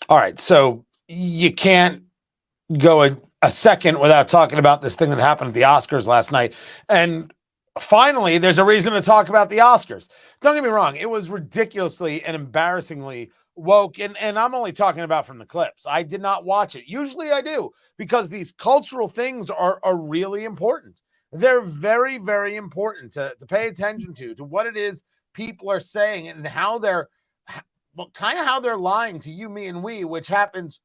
All right, so you can't go a second without talking about this thing that happened at the Oscars last night. And finally, there's a reason to talk about the Oscars. Don't get me wrong, it was ridiculously and embarrassingly woke. And I'm only talking about from the clips. I did not watch it. Usually I do, because these cultural things are really important. They're very, very important to pay attention to what it is people are saying and how they're, well, kind of how they're lying to you, me, and we, which happens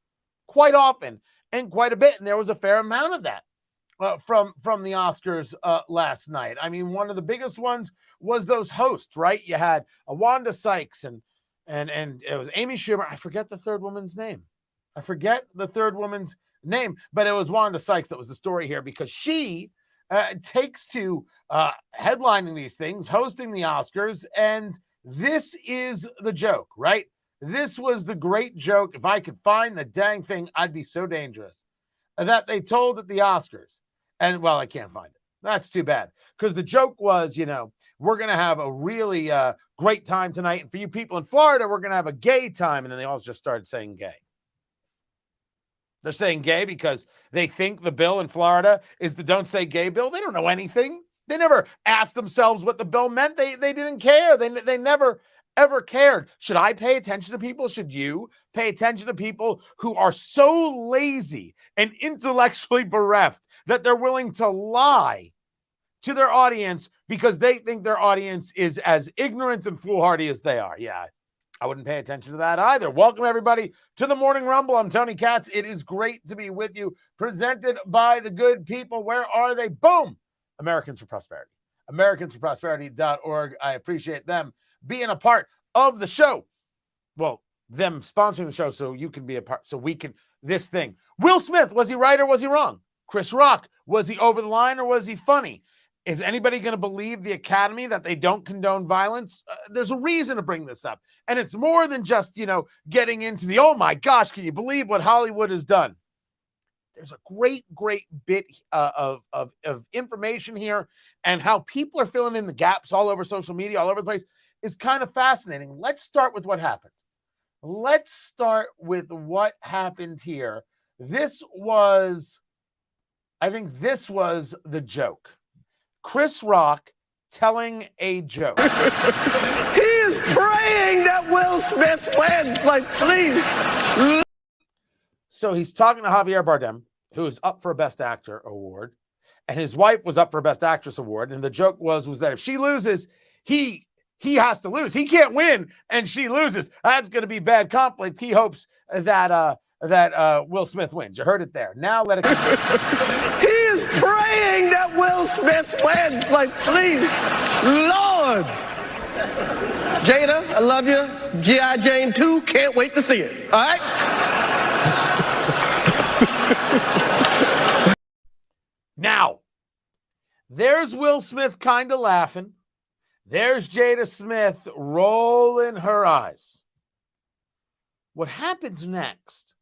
quite often and quite a bit. And there was a fair amount of that from the Oscars last night. I mean, one of the biggest ones was those hosts, right? You had Wanda Sykes and it was Amy Schumer. I forget the third woman's name. But it was Wanda Sykes that was the story here, because she takes to headlining these things, hosting the Oscars, and this is the joke, right? This was the great joke. If I could find the dang thing, I'd be so dangerous. That they told at the Oscars. And, well, I can't find it. That's too bad. Because the joke was, we're going to have a really great time tonight. And for you people in Florida, we're going to have a gay time. And then they all just started saying gay. They're saying gay because they think the bill in Florida is the don't say gay bill. They don't know anything. They never asked themselves what the bill meant. They didn't care. They never ever cared. Should I pay attention to people? Should you pay attention to people who are so lazy and intellectually bereft that they're willing to lie to their audience because they think their audience is as ignorant and foolhardy as they are? Yeah, I wouldn't pay attention to that either. Welcome, everybody, to the Morning Rumble. I'm Tony Katz. It is great to be with you. Presented by the good people. Where are they? Boom! Americans for Prosperity. AmericansForProsperity.org. I appreciate them being a part of the show. Well, them sponsoring the show so you can be a part, so we can, this thing. Will Smith, was he right or was he wrong? Chris Rock, was he over the line or was he funny? Is anybody going to believe the Academy that they don't condone violence? There's a reason to bring this up. And it's more than just, getting into the, oh my gosh, can you believe what Hollywood has done? There's a great bit of information here, and how people are filling in the gaps all over social media, all over the place, is kind of fascinating. Let's start with what happened. Here. I think this was the joke. Chris Rock telling a joke. He is praying that Will Smith wins. Like, please. So he's talking to Javier Bardem, who is up for a Best Actor award, and his wife was up for a Best Actress award. And the joke was that if she loses, he has to lose. He can't win, and she loses. That's going to be bad conflict. He hopes that Will Smith wins. You heard it there. Now let it go. He is praying that Will Smith wins. Like, please, Lord. Jada, I love you. G.I. Jane 2, can't wait to see it. All right? Now, there's Will Smith kind of laughing. There's Jada Smith rolling her eyes. What happens next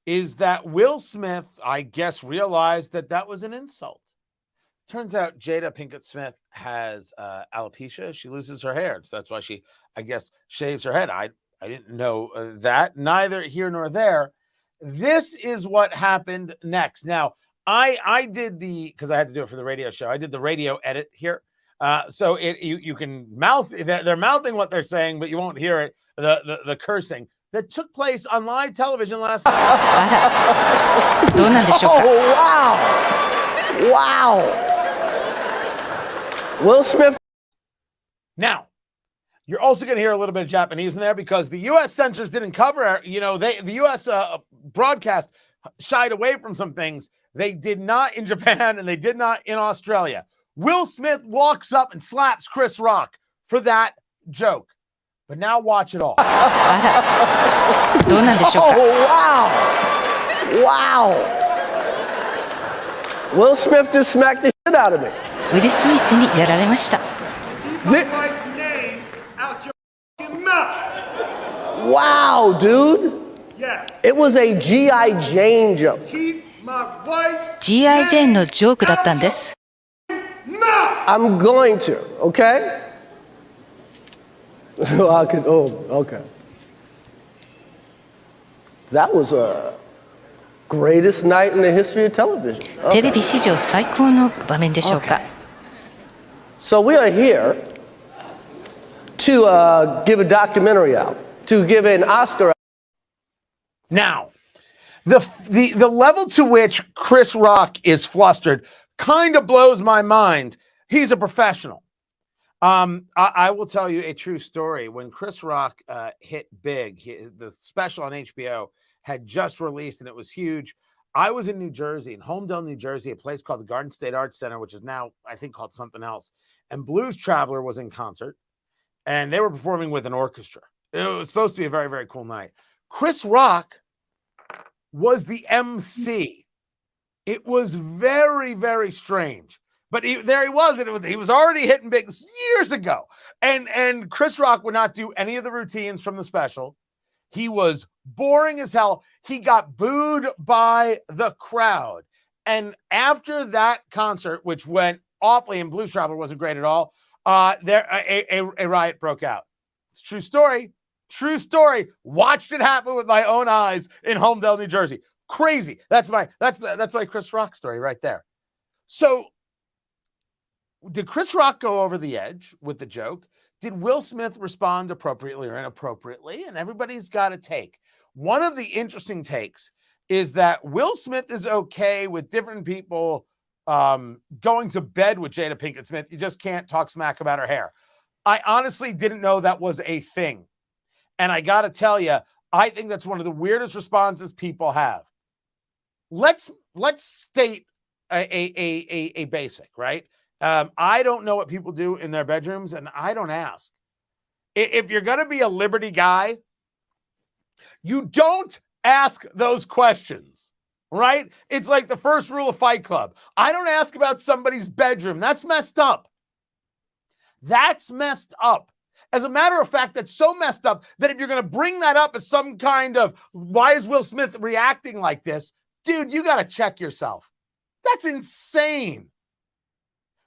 is that Will Smith, I guess, realized that was an insult. Turns out Jada Pinkett Smith has alopecia. She loses her hair. So that's why she, I guess, shaves her head. I didn't know that. Neither here nor there. This is what happened next. Now, I did because I had to do it for the radio show. I did the radio edit here. So you can mouth, they're mouthing what they're saying, but you won't hear it, the cursing that took place on live television last night. Oh, wow. Will Smith. Now, you're also going to hear a little bit of Japanese in there because the U.S. censors didn't cover, the U.S. Broadcast shied away from some things. They did not in Japan, and they did not in Australia. Will Smith walks up and slaps Chris Rock for that joke. But now watch it all. Oh, wow. Will Smith just smacked the shit out of me. ウィル・スミスにやられました。 Wow, dude. It was a G.I. Jane joke. G.I. ジェーンのジョークだったんです。 I'm going to, okay? Okay. That was a greatest night in the history of television. テレビ史上最高の場面でしょうか。So we are here to give a documentary out, to give an Oscar out. Now, the level to which Chris Rock is flustered kind of blows my mind. He's a professional. I will tell you a true story. When Chris Rock hit big, the special on HBO had just released and it was huge. I was in New Jersey, in Homedale, New Jersey, a place called the Garden State Arts Center, which is now, I think, called something else. And Blues Traveler was in concert, and they were performing with an orchestra. It was supposed to be a very, very cool night. Chris Rock was the MC. It was very, very strange. But there he was, and he was already hitting big years ago. And Chris Rock would not do any of the routines from the special. He was boring as hell. He got booed by the crowd. And after that concert, which went awfully, and Blues Traveler wasn't great at all, a riot broke out. It's a true story. True story. Watched it happen with my own eyes in Homedale, New Jersey. Crazy. That's my Chris Rock story right there. So, did Chris Rock go over the edge with the joke? Did Will Smith respond appropriately or inappropriately? And everybody's got a take. One of the interesting takes is that Will Smith is okay with different people going to bed with Jada Pinkett Smith. You just can't talk smack about her hair. I honestly didn't know that was a thing. And I got to tell you, I think that's one of the weirdest responses people have. Let's state a basic, right? I don't know what people do in their bedrooms, and I don't ask. If you're going to be a Liberty guy, you don't ask those questions, right? It's like the first rule of Fight Club. I don't ask about somebody's bedroom. That's messed up. That's messed up. As a matter of fact, that's so messed up that if you're going to bring that up as some kind of, why is Will Smith reacting like this? Dude, you got to check yourself. That's insane.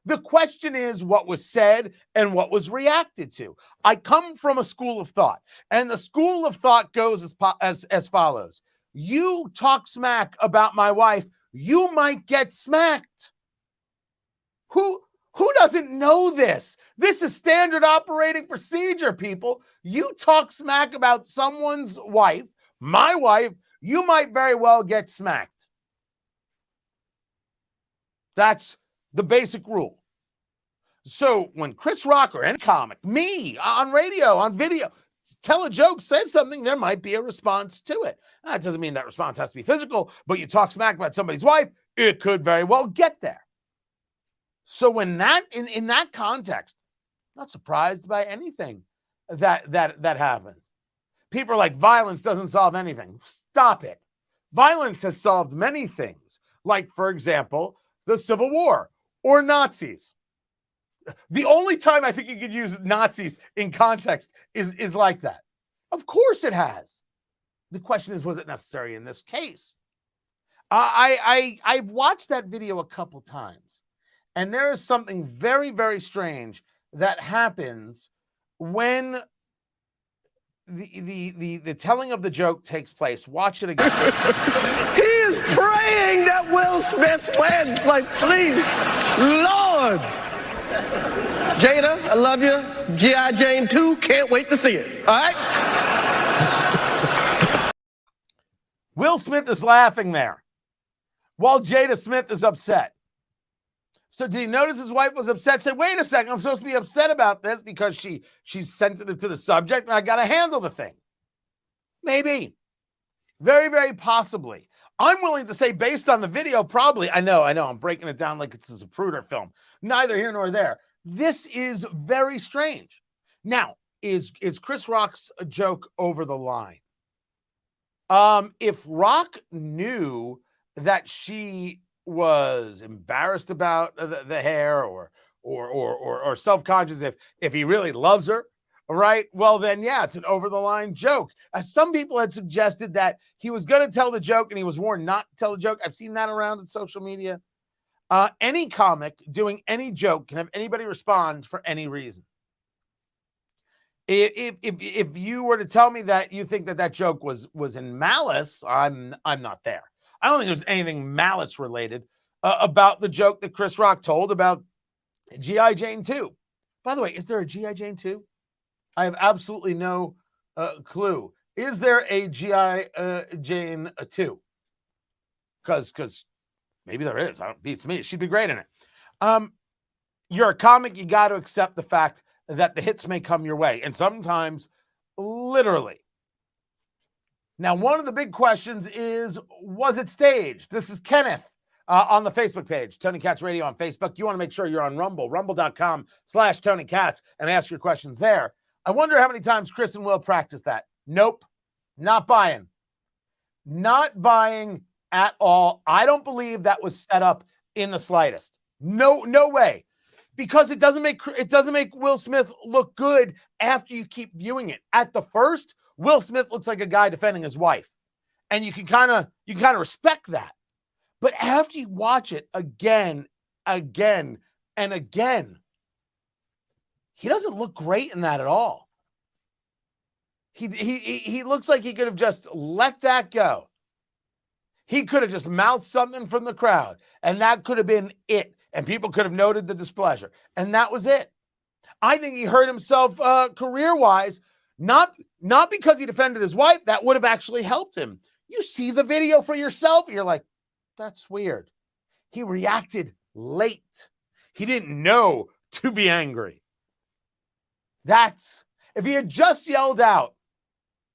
The question is what was said and what was reacted to. I come from a school of thought, and the school of thought goes as follows. You talk smack about my wife, you might get smacked. Who doesn't know this? This is standard operating procedure, people. You talk smack about someone's wife, my wife, you might very well get smacked. That's the basic rule. So when Chris Rock or any comic, me on radio, on video, tell a joke, says something, there might be a response to it. That doesn't mean that response has to be physical, but you talk smack about somebody's wife, it could very well get there. So when that in that context, not surprised by anything that happened. People are like, violence doesn't solve anything. Stop it. Violence has solved many things, like, for example, the Civil War or Nazis. The only time I think you could use Nazis in context is like that. Of course it has. The question is, was it necessary in this case? I've watched that video a couple times, and there is something very, very strange that happens when the telling of the joke takes place. Watch it again. He is praying that Will Smith wins. Like, please, Lord. Jada, I love you. G.I. Jane 2, can't wait to see it. All right? Will Smith is laughing there while Jada Smith is upset. So did he notice his wife was upset? Said, wait a second, I'm supposed to be upset about this because she's sensitive to the subject and I got to handle the thing. Maybe. Very, very possibly. I'm willing to say, based on the video, probably, I know, I'm breaking it down like it's a Zapruder film. Neither here nor there. This is very strange. Now, is Chris Rock's joke over the line? If Rock knew that she was embarrassed about the hair or self-conscious, if he really loves her, right? Well, then, yeah, it's an over-the-line joke. Some people had suggested that he was going to tell the joke and he was warned not to tell the joke. I've seen that around in social media. Any comic doing any joke can have anybody respond for any reason. If you were to tell me that you think that joke was in malice, I'm not there. I don't think there's anything malice related about the joke that Chris Rock told about G.I. Jane 2. By the way, is there a G.I. Jane 2? I have absolutely no clue. Is there a G.I. Jane 2? Because maybe there is. It beats me. She'd be great in it. You're a comic. You got to accept the fact that the hits may come your way, and sometimes literally. Now, one of the big questions is, was it staged? This is Kenneth on the Facebook page, Tony Katz Radio on Facebook. You want to make sure you're on Rumble, rumble.com/Tony Katz, and ask your questions there. I wonder how many times Chris and Will practiced that. Nope, not buying. Not buying at all. I don't believe that was set up in the slightest. No way. Because it doesn't make Will Smith look good after you keep viewing it. At the first, Will Smith looks like a guy defending his wife. And you can kind of respect that. But after you watch it again, and again, he doesn't look great in that at all. He looks like he could have just let that go. He could have just mouthed something from the crowd, and that could have been it. And people could have noted the displeasure. And that was it. I think he hurt himself career-wise, not because he defended his wife. That would have actually helped him. You see the video for yourself, you're like, that's weird. He reacted late. He didn't know to be angry. If he had just yelled out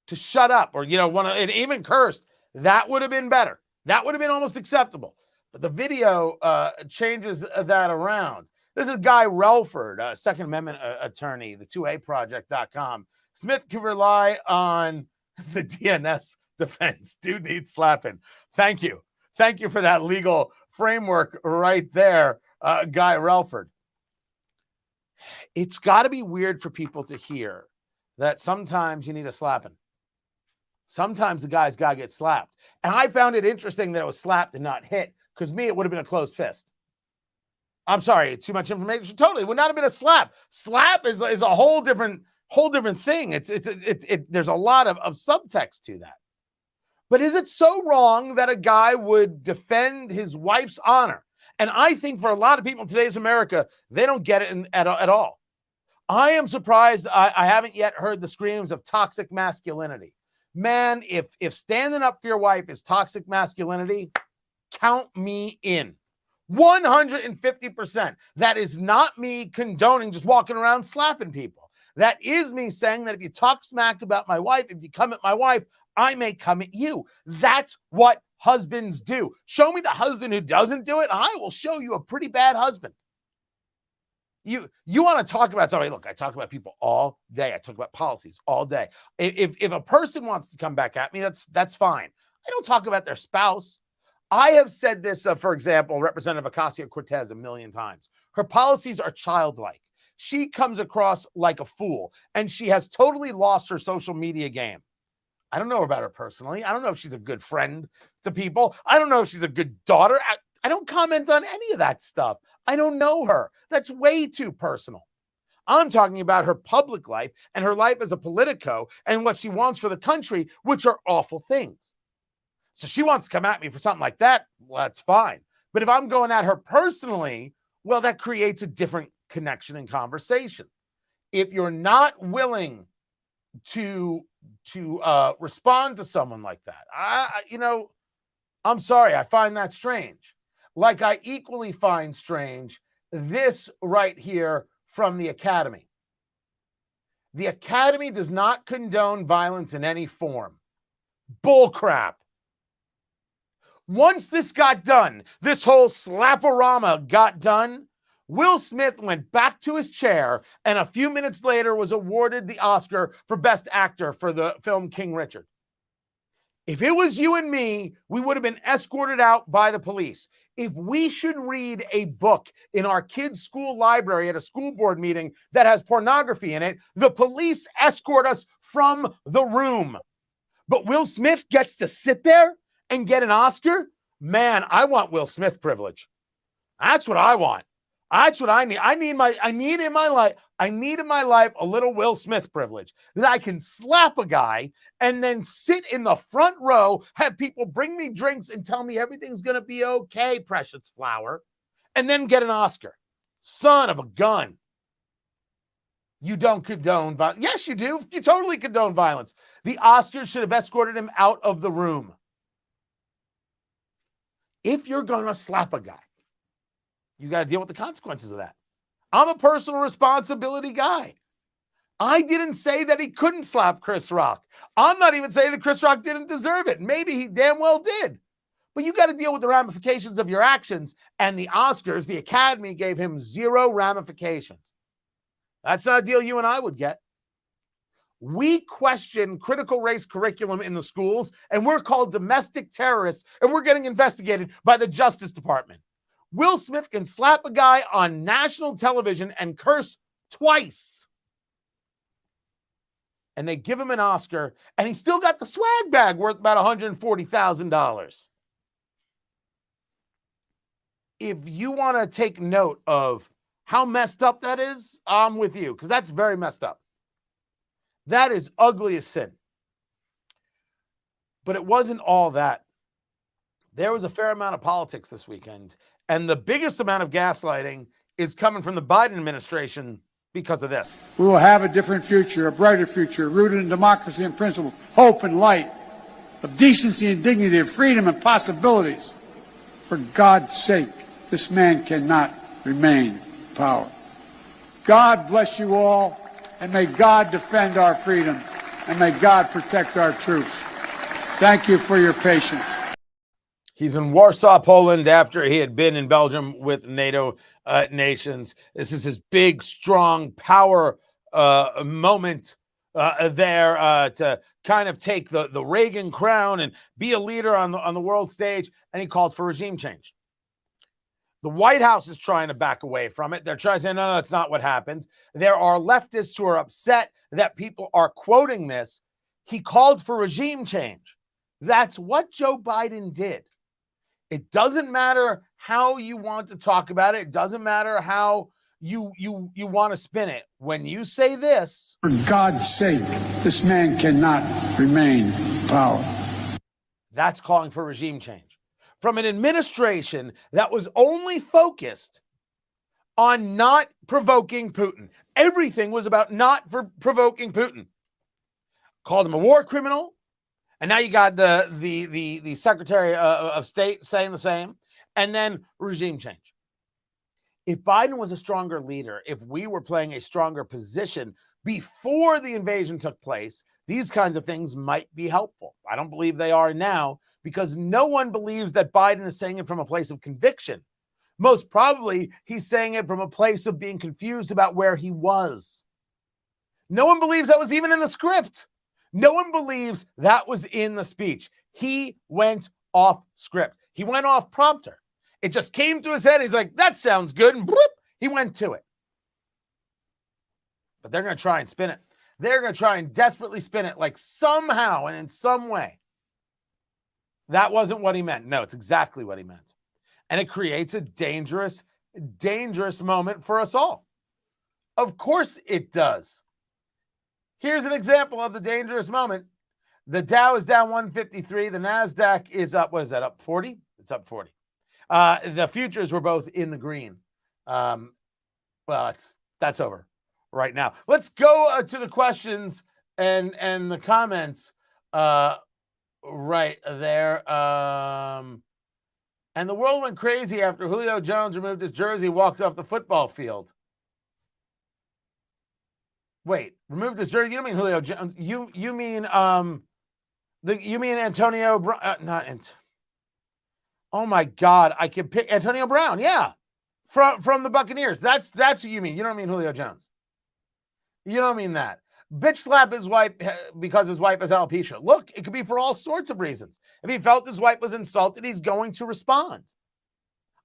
to shut up or, and even cursed, that would have been better. That would have been almost acceptable. But the video changes that around. This is Guy Relford, Second Amendment attorney, the 2aproject.com. Smith can rely on the DNS defense. Dude needs slapping. Thank you. Thank you for that legal framework right there, Guy Relford. It's got to be weird for people to hear that sometimes you need a slapping. Sometimes the guy's got to get slapped. And I found it interesting that it was slapped and not hit. Because me, it would have been a closed fist. I'm sorry, too much information. Totally, it would not have been a slap. Slap is a whole different thing. There's a lot of subtext to that. But is it so wrong that a guy would defend his wife's honor? And I think for a lot of people in today's America, they don't get it at all. I am surprised I haven't yet heard the screams of toxic masculinity. Man, if standing up for your wife is toxic masculinity, count me in. 150%. That is not me condoning just walking around slapping people. That is me saying that if you talk smack about my wife, if you come at my wife, I may come at you. That's what husbands do. Show me the husband who doesn't do it, and I will show you a pretty bad husband. You want to talk about somebody? Look, I talk about people all day. I talk about policies all day. If a person wants to come back at me, that's fine. I don't talk about their spouse. I have said this, for example, Representative Ocasio-Cortez a million times. Her policies are childlike. She comes across like a fool, and she has totally lost her social media game. I don't know about her personally. I don't know if she's a good friend to people. I don't know if she's a good daughter. I don't comment on any of that stuff. I don't know her. That's way too personal. I'm talking about her public life and her life as a politico and what she wants for the country, which are awful things. So she wants to come at me for something like that. Well, that's fine. But if I'm going at her personally, well, that creates a different connection and conversation. If you're not willing to respond to someone like that, I'm sorry, I find that strange. Like I equally find strange this right here from the Academy. The Academy does not condone violence in any form. Bullcrap. Once this got done, this whole slaporama got done, Will Smith went back to his chair and a few minutes later was awarded the Oscar for Best Actor for the film King Richard. If it was you and me, we would have been escorted out by the police. If we should read a book in our kids' school library at a school board meeting that has pornography in it, the police escort us from the room. But Will Smith gets to sit there and get an Oscar? Man, I want Will Smith privilege. That's what I want. That's what I need. I need in my life a little Will Smith privilege that I can slap a guy and then sit in the front row, have people bring me drinks and tell me everything's going to be okay, precious flower, and then get an Oscar. Son of a gun. You don't condone violence. Yes, you do. You totally condone violence. The Oscars should have escorted him out of the room. If you're going to slap a guy, you got to deal with the consequences of that. I'm a personal responsibility guy. I didn't say that he couldn't slap Chris Rock. I'm not even saying that Chris Rock didn't deserve it. Maybe he damn well did. But you got to deal with the ramifications of your actions. And the Oscars, the Academy, gave him 0 ramifications. That's not a deal you and I would get. We question critical race curriculum in the schools, and we're called domestic terrorists, and we're getting investigated by the Justice Department. Will Smith can slap a guy on national television and curse twice. And they give him an Oscar, and he still got the swag bag worth about $140,000. If you want to take note of how messed up that is, I'm with you, because that's very messed up. That is ugly as sin. But it wasn't all that. There was a fair amount of politics this weekend, and the biggest amount of gaslighting is coming from the Biden administration because of this. We will have a different future, a brighter future, rooted in democracy and principles, hope and light, of decency and dignity, of freedom and possibilities. For God's sake, this man cannot remain in power. God bless you all, and may God defend our freedom, and may God protect our troops. Thank you for your patience. He's in Warsaw, Poland, after he had been in Belgium with NATO nations. This is his big, strong power moment there to kind of take the Reagan crown and be a leader on the world stage, and he called for regime change. The White House is trying to back away from it. They're trying to say, no, that's not what happened. There are leftists who are upset that people are quoting this. He called for regime change. That's what Joe Biden did. It doesn't matter how you want to talk about it. It doesn't matter how you want to spin it. When you say this, for God's sake, this man cannot remain in power. That's calling for regime change. From an administration that was only focused on not provoking Putin. Everything was about not provoking Putin. Called him a war criminal. And now you got the Secretary of State saying the same. And then regime change. If Biden was a stronger leader, if we were playing a stronger position before the invasion took place, these kinds of things might be helpful. I don't believe they are now, because no one believes that Biden is saying it from a place of conviction. Most probably, he's saying it from a place of being confused about where he was. No one believes that was even in the script. No one believes that was in the speech. He went off script. He went off prompter. It just came to his head. He's like, that sounds good. And whoop, he went to it. But they're going to try and spin it. They're going to try and desperately spin it like somehow and in some way that wasn't what he meant. No, it's exactly what he meant. And it creates a dangerous, dangerous moment for us all. Of course it does. Here's an example of the dangerous moment. The Dow is down 153. The NASDAQ is up, what is that, up 40? It's up 40. The futures were both in the green. Well, that's over right now. Let's go to the questions and the comments right there. And the world went crazy after Julio Jones removed his jersey, walked off the football field. Wait, removed his jersey? You don't mean Julio Jones? You mean you mean Antonio Brown? Oh my God, I can pick Antonio Brown. Yeah, from the Buccaneers. That's who you mean. You don't mean Julio Jones. You don't mean that. Bitch slap his wife because his wife has alopecia. Look, it could be for all sorts of reasons. If he felt his wife was insulted, he's going to respond.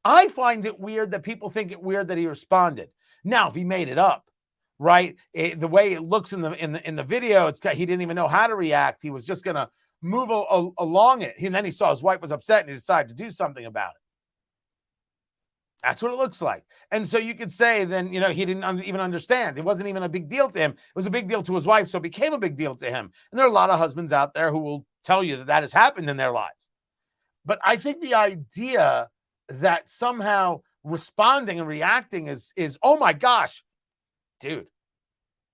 I find it weird that people think it weird that he responded. Now, if he made it up, right? The way it looks in the video, he didn't even know how to react. He was just going to move along it. And then he saw his wife was upset and he decided to do something about it. That's what it looks like. And so you could say then, he didn't even understand. It wasn't even a big deal to him. It was a big deal to his wife, so it became a big deal to him. And there are a lot of husbands out there who will tell you that has happened in their lives. But I think the idea that somehow responding and reacting is oh my gosh, dude,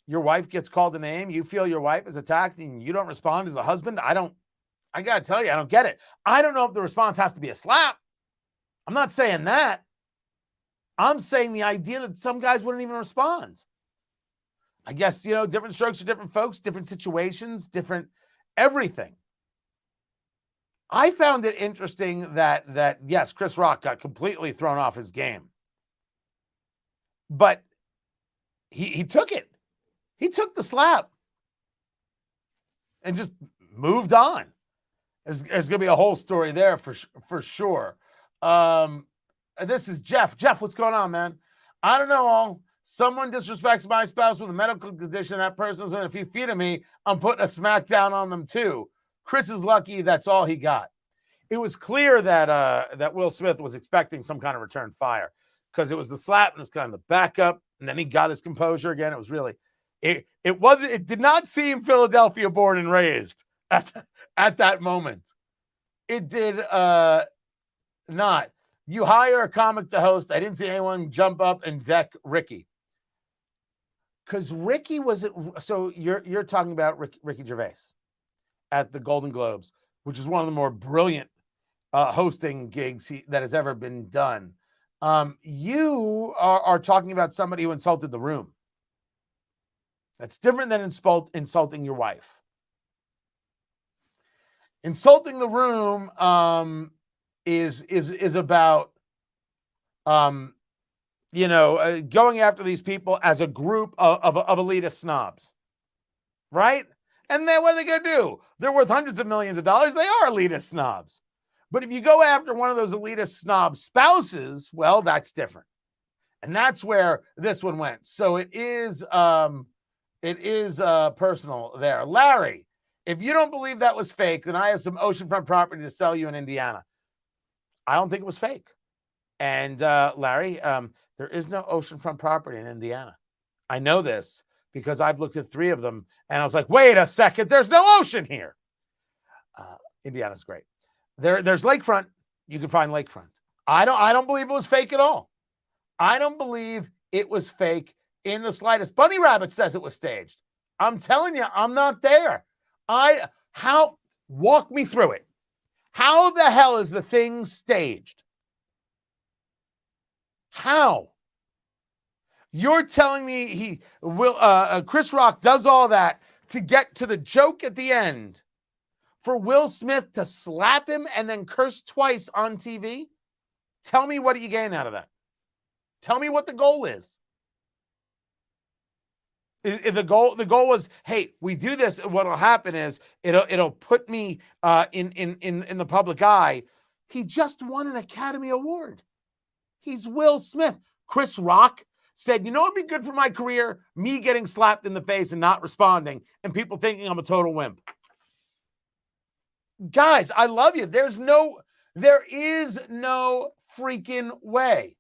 your wife gets called a name, you feel your wife is attacked and you don't respond as a husband. I got to tell you, I don't get it. I don't know if the response has to be a slap. I'm not saying that. I'm saying the idea that some guys wouldn't even respond. I guess, different strokes for different folks, different situations, different everything. I found it interesting that yes, Chris Rock got completely thrown off his game. But he took it. He took the slap and just moved on. There's going to be a whole story there for sure. This is Jeff. Jeff, what's going on, man? I don't know. Someone disrespects my spouse with a medical condition. That person's within a few feet of me. I'm putting a smack down on them too. Chris is lucky that's all he got. It was clear that Will Smith was expecting some kind of return fire because it was the slap and it was kind of the backup, and then he got his composure again. It was really, it did not seem Philadelphia born and raised at that moment. It did not. You hire a comic to host. I didn't see anyone jump up and deck Ricky. Because Ricky so you're talking about Ricky Gervais at the Golden Globes, which is one of the more brilliant hosting gigs that has ever been done. You are talking about somebody who insulted the room. That's different than insulting your wife. Insulting the room is about going after these people as a group of elitist snobs, right? And then what are they going to do? They're worth hundreds of millions of dollars. They are elitist snobs. But if you go after one of those elitist snob spouses, well, that's different. And that's where this one went. So it is personal there. Larry, if you don't believe that was fake, then I have some oceanfront property to sell you in Indiana. I don't think it was fake. And Larry, there is no oceanfront property in Indiana. I know this because I've looked at 3 of them and I was like, wait a second, there's no ocean here. Indiana's great. There's lakefront. You can find lakefront. I don't believe it was fake at all. I don't believe it was fake in the slightest. Bunny Rabbit says it was staged. I'm telling you, I'm not there. Walk me through it. How the hell is the thing staged? How? You're telling me Chris Rock does all that to get to the joke at the end for Will Smith to slap him and then curse twice on TV? Tell me what you gain out of that. Tell me what the goal is. The goal was, hey, we do this. What'll happen is it'll put me in the public eye. He just won an Academy Award. He's Will Smith. Chris Rock said, it'd be good for my career, me getting slapped in the face and not responding, and people thinking I'm a total wimp. Guys, I love you. There is no freaking way.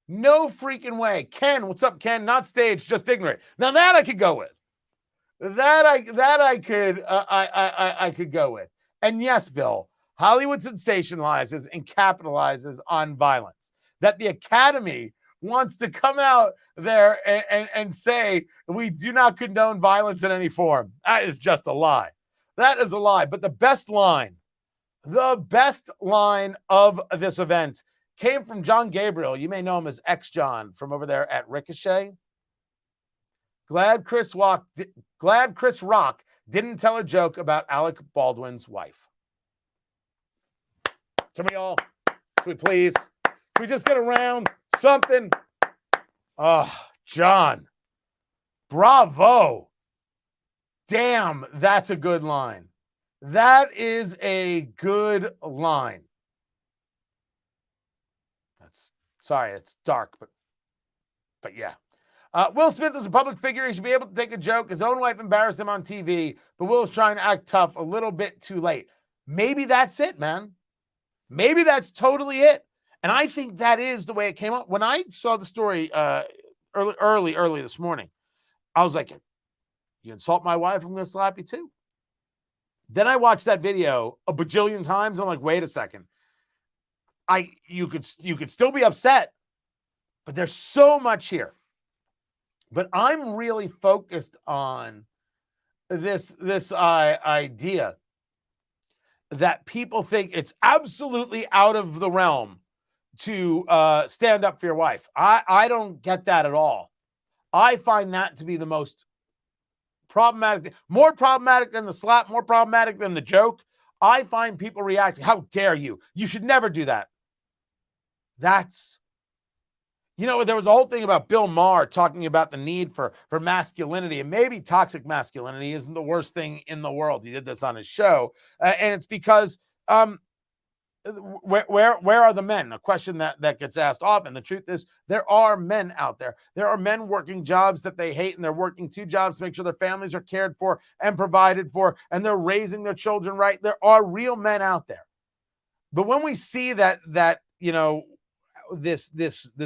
No freaking way. Ken, what's up, Ken? Not staged, just ignorant. Now that I could go with. I could go with. And yes, Bill, Hollywood sensationalizes and capitalizes on violence. That the Academy wants to come out there and say we do not condone violence in any form. That is just a lie. That is a lie. But the best line of this event came from John Gabriel. You may know him as X-John from over there at Ricochet. Glad Chris Rock didn't tell a joke about Alec Baldwin's wife. Can we please? Can we just get around something? Oh, John. Bravo. Damn, that's a good line. That is a good line. Sorry, it's dark, but yeah. Will Smith is a public figure. He should be able to take a joke. His own wife embarrassed him on TV, but Will's trying to act tough a little bit too late. Maybe that's it, man. Maybe that's totally it. And I think that is the way it came up. When I saw the story early this morning, I was like, you insult my wife, I'm going to slap you too. Then I watched that video a bajillion times. And I'm like, wait a second. You could still be upset, but there's so much here. But I'm really focused on this idea that people think it's absolutely out of the realm to stand up for your wife. I don't get that at all. I find that to be the most problematic, more problematic than the slap, more problematic than the joke. I find people reacting, how dare you? You should never do that. That's, there was a whole thing about Bill Maher talking about the need for masculinity, and maybe toxic masculinity isn't the worst thing in the world. He did this on his show, and it's because where are the men? A question that gets asked often. The truth is, there are men out there. There are men working jobs that they hate, and they're working 2 jobs to make sure their families are cared for and provided for, and they're raising their children right. There are real men out there. But when we see that this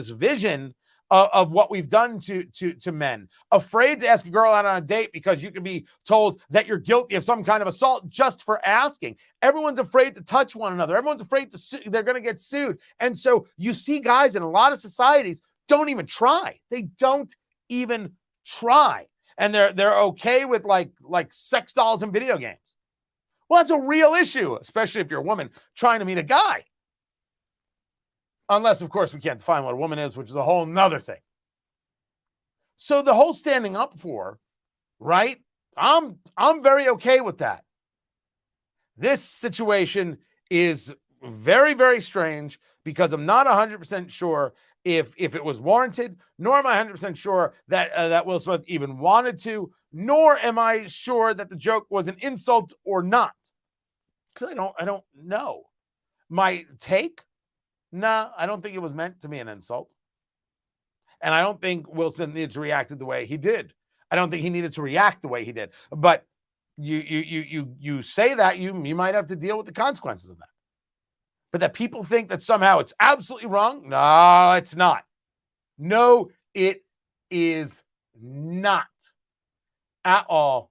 vision of what we've done to men, afraid to ask a girl out on a date because you can be told that you're guilty of some kind of assault just for asking. Everyone's afraid to touch one another. Everyone's afraid to sue. They're going to get sued. And so you see guys in a lot of societies don't even try. They don't even try. And they're okay with like sex dolls and video games. Well, that's a real issue, especially if you're a woman trying to meet a guy. Unless, of course, we can't define what a woman is, which is a whole nother thing. So the whole standing up for, right? I'm very okay with that. This situation is very, very strange because I'm not 100% sure if it was warranted, nor am I 100% sure that Will Smith even wanted to, nor am I sure that the joke was an insult or not. Because I don't know. My take? Nah, I don't think it was meant to be an insult. And I don't think Will Smith needed to react the way he did. I don't think he needed to react the way he did. But you say that, you might have to deal with the consequences of that. But that people think that somehow it's absolutely wrong? No, it's not. No, it is not at all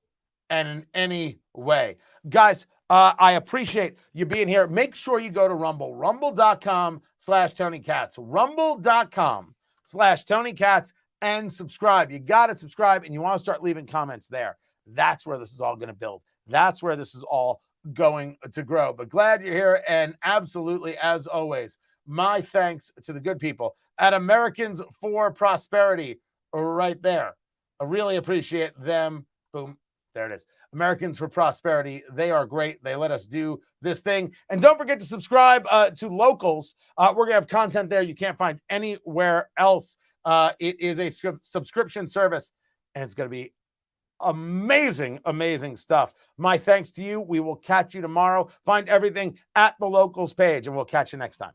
and in any way. Guys, I appreciate you being here. Make sure you go to Rumble, rumble.com/Tony Katz, rumble.com/Tony Katz, and subscribe. You got to subscribe, and you want to start leaving comments there. That's where this is all going to build. That's where this is all going to grow. But glad you're here, and absolutely, as always, my thanks to the good people at Americans for Prosperity right there. I really appreciate them. Boom. There it is. Americans for Prosperity. They are great. They let us do this thing. And don't forget to subscribe to Locals. We're going to have content there you can't find anywhere else. It is a subscription service, and it's going to be amazing, amazing stuff. My thanks to you. We will catch you tomorrow. Find everything at the Locals page, and we'll catch you next time.